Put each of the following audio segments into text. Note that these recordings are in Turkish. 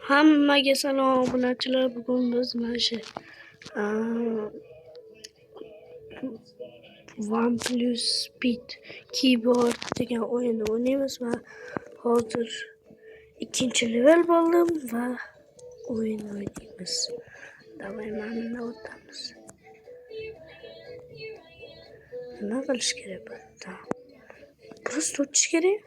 Hammaga salom obunachilar. Bugun biz mana shu OnePlus Speed Keyboard degan o'yinni o'ynaymiz va hozir 2-level bo'ldim va o'yin o'ynaymiz. Davay mana o'tamiz. Nima qilish kerak bo'ldi? Prosta o'tish kerak.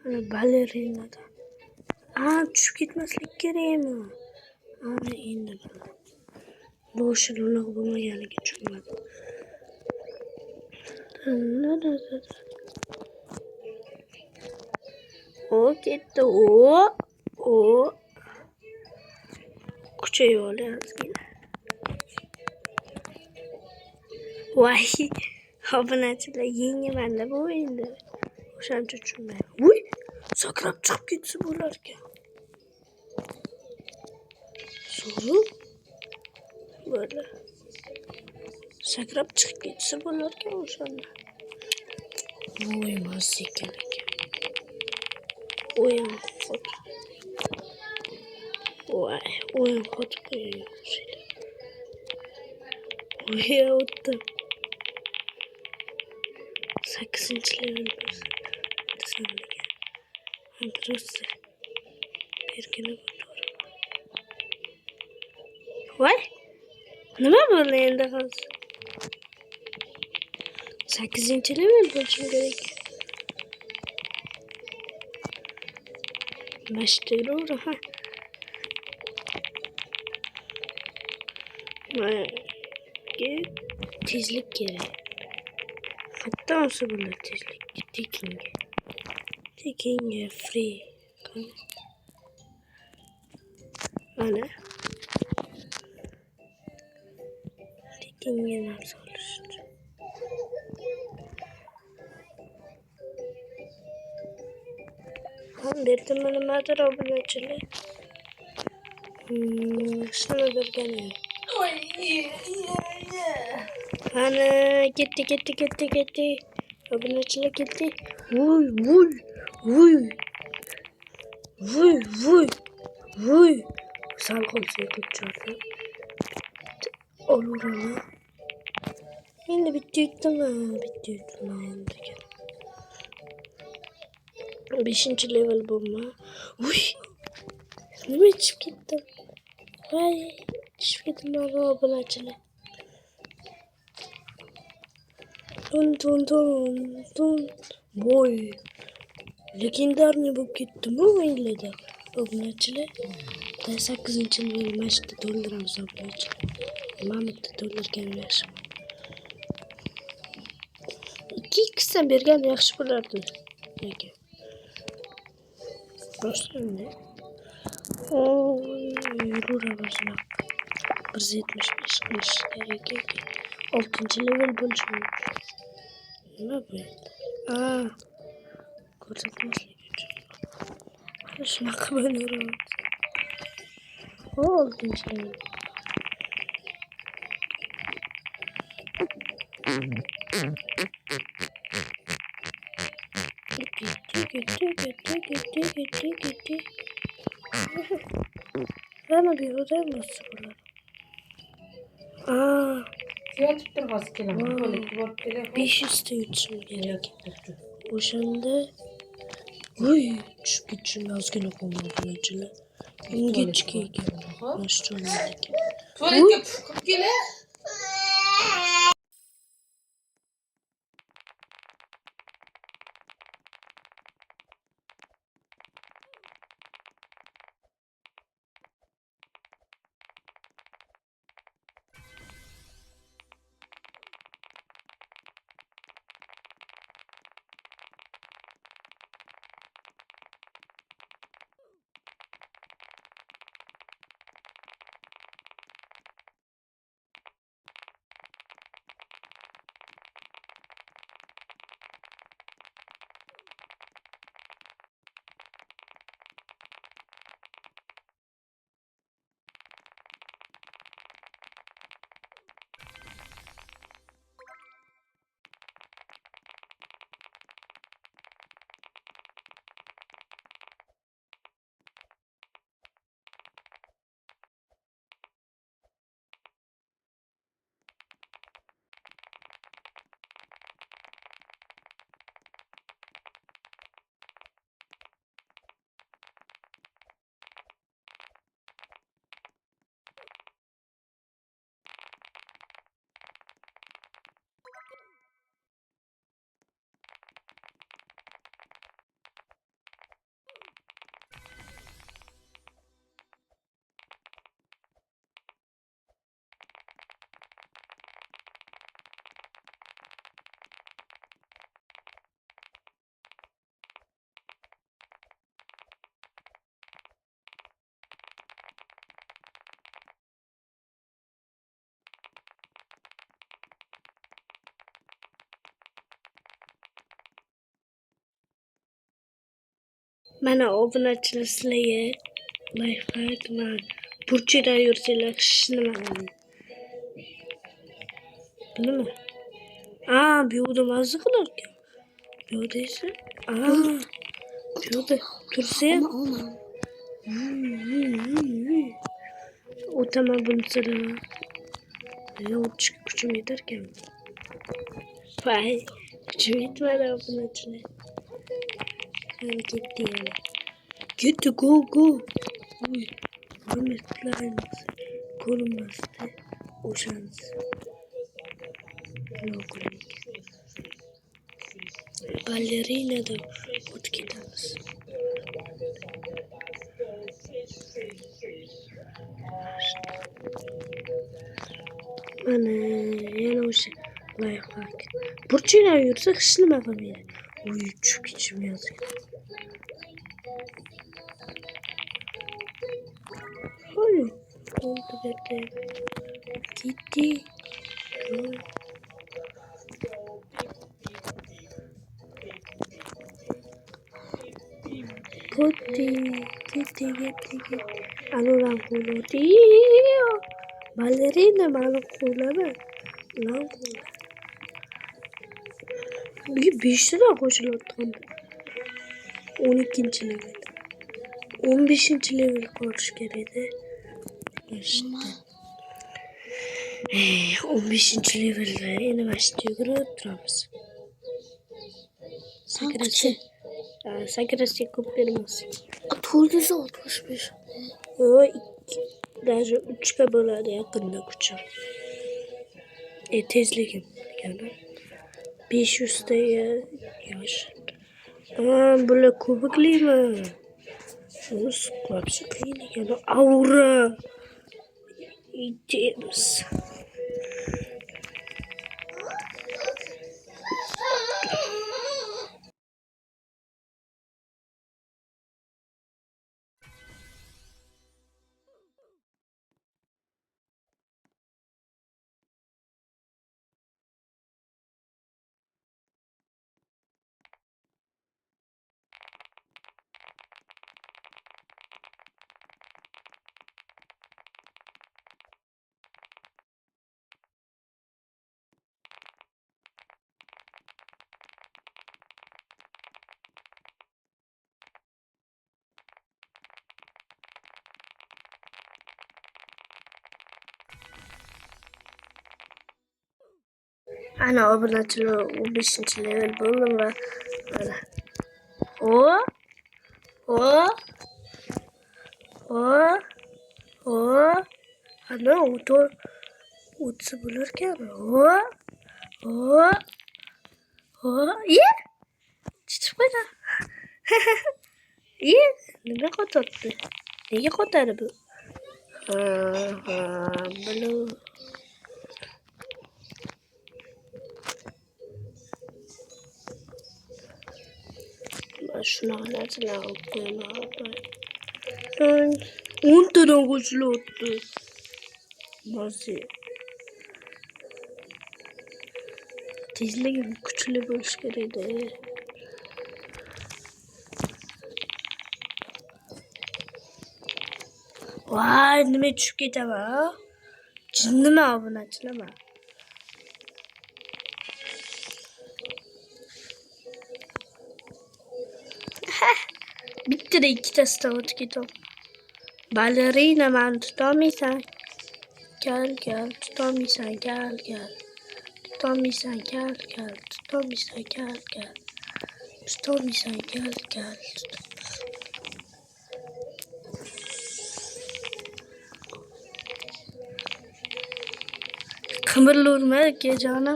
Ana balerinada. Tushib ketmaslik kerakmi? Ana endi bildim. Boshi unaqa bo'lmaganiga tushunmadim. O ketdi. O. Kuchayib olyapmiz. Voy, obunachilar yengaman-da bu o'yinda. O'shancha tushunmayman. Voy, sakrab chiqib ketsa bo'lar ekan. So'rib böyle sakrab chiqib ketsa bo'lar ekan o'shanda. Voy, mazza ekan. O'yin xot. Voy, o'yin xot qo'yayapti. Voy, o'tdi. 8-level bo'lsa. Sanmagan. Prosta berkina bo'lar. Voy, nima bo'ldi endi hozir? 8-level bo'lishim kerak. Mashturur, ha. Tezlik kerak. Hatto olsa bo'ladi tezlik. Tekinga free. Mana. Tekinga narsa olish. Berdim nimadir obunachilar. Shuni berganim. Ana ketdi. Obunachilar ketdi. Voy. Sal qolsa ketdi. Olaman. Endi bitta yutdimmi endi. 5-level bo'lma. Voy. Nima chiqib ketdi? Voy, chiqib ketdim obunachilar. Dun. Voy. Legendarniy bo'lib ketdimi o'yinlarda obunachilar? 8-level mashqda to'ldiramiz obunachilar. Mana bitta to'ldirgan yaxshi. 2x dan bergan yaxshi bo'lardi. Nega? Prosta-da. Yurura boshlab. 175 qilish kerak ekan. 6-level bo'lishim. Nima bu? Ko'rsatmaslik uchun. Shunaqa bo'laveradi. 6-level. Gitti. Bana bir odaya mı sıkılar? Fiyatı durmaz kelam. 500 yutuşum gerek. Boşanda. Uy, çıkıp gideceğim yazgın okumam bunacılar. İngeç keyke. Nasıl olmalı ki? Tuvalete çıkıp gele. Mana obunachilar sizlarga lifehack man burchida yursanglar hech nima qilmaydi. Nima? Bu yoqda mazza qilar ekan. Bu yoqda esa bu yoqda tursa o'taman bunisidan. O'tishga kuchim yetar ekan. Voy, kuchim yetmadi obunachilar. Ketdi yana. Ketdi, go. Uy, hurmatlarimiz ko'rinmasdi o'shanisi. Noqulaylik. Balerinada o'tib ketamiz. Mana yana o'sha lifehack. Burchida yursa hech nima qilmaydi. Uy, chukichim yozgan. Hoy, oldu bekle. Gitti. Gitti. Allora culo. Dio. Ballerina malo culo be. Lan culo. Bir lira koşuyordu. 12. level. 15. level koş gereği. İşte. 15. level'de üniversiteye göre oturamız. Sakrası kupirimiz. Tuğlusu 65. O даже 3'e bölüde yakında küçük. Tezliğim yani. 500'te yaş. Böyle kubikli mi? Sklapsı kıyın yani. Aura. James. Ana obunachilar 15. level bo'ldim va mana. Ana o'tsa bo'lar ekan. Ye. Chiqib qo'ydi. Ye, nima qo'ydi? Nega qo'ydi bu? Bunu shunaqa narsalar olib qo'yaman. 10 tadan qo'shilyapti. Mazza. Tezligim kuchli bo'lishi kerak edi. Voy, nima tushib ketaman? Jinnimi obunachilar? Bitta ikkitasidan o'tib ketam. Ballerina meni tutolmaysan. Gal, tutolmaysan, gal. Tutolmaysan, gal. Tutolmaysan, gal. Tutolmaysan, gal. Kımırlurma gecana.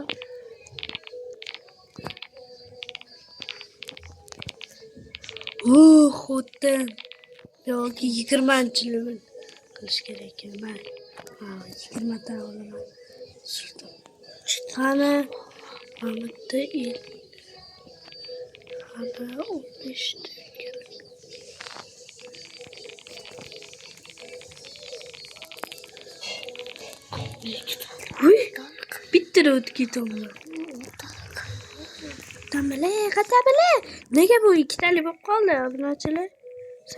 Xo'dan. Yoki 20-level qilish kerak ekan. Men 20 ta olaman. Surdim. Qani Mamatda il. Hada 15 ta. Bitta o'tib ketaman. Tamale. Nega bu ikkitalik bo'lib qoldi obunachilar?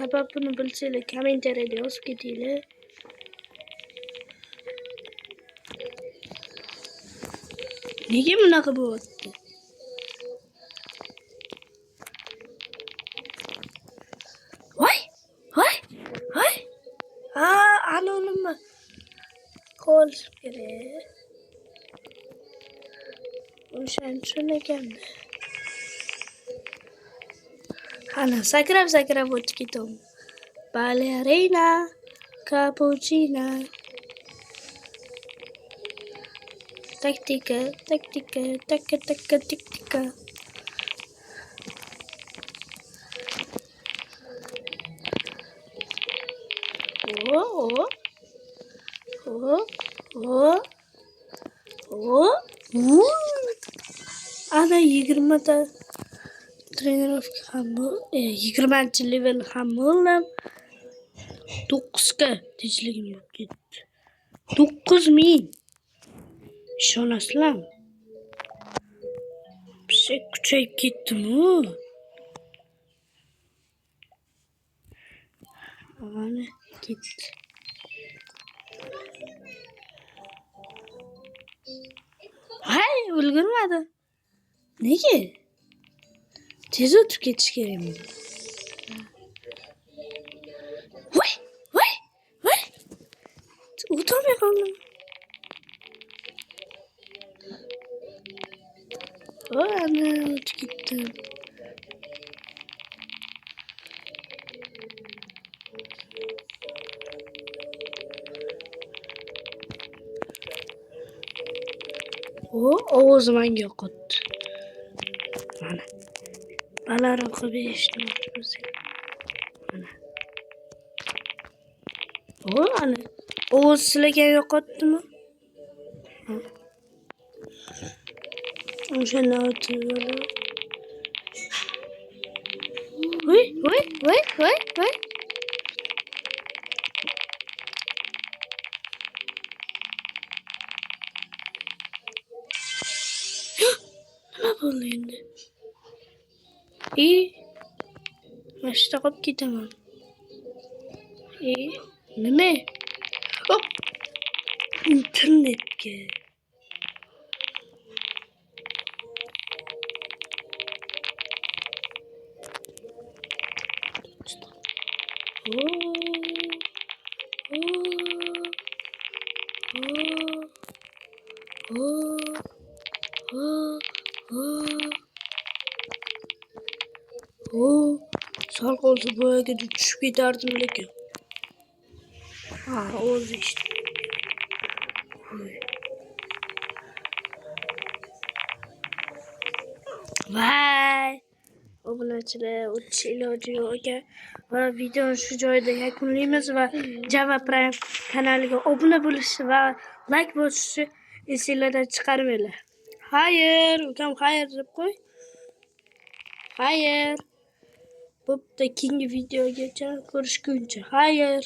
sababini bilsanglar kommentariyada yozib ketinglar. Nega bunaqa bo'lyapti? Voy! Voy! Voy! Ana nima? Qolish kerak. O'shan tushunaganda. Ana sakrab o'tib ketaman. Balerina, cappuccino. Taktika, taktika. Ana 20 ta trenirovka ham bu, 20-level ham bo'ldim. 9 ga tinchligim yo'q ketdi. 9000. Ishonasizlarmi? Bizga kuchayib ketdimi? Ana ketdi. Hay, ulgurmadi. Nega? Tez o'tib ketish kerakmi? Voy! O'tolmay qoldim. Ana o'tib ketdim. Ovozim menga yoqadi. Mana. Balandroq qilib eshitmoqchi bo'lsang. Mana. Ana. Ovoz sizlarga yoqadimi? O'shanda o'tib. Voy! Nima bo'ldi endi? Mashina qolib ketaman. Nima? Hop! Internetga. Sal qolsa boyaga tushib ketardim lekin. Ovoz eshitdim. Vay! Obunachilar o'tish iloji yo'q ekan. Va videoni shu joyda yakunlaymiz va Java Prime kanaliga obuna bo'lishni va like bosishni esinglardan chiqarmanglar. Xayr, ukam xayr deb qo'y. Xayr. Bo'pti, keyingi videogacha ko'rishguncha. Xayr.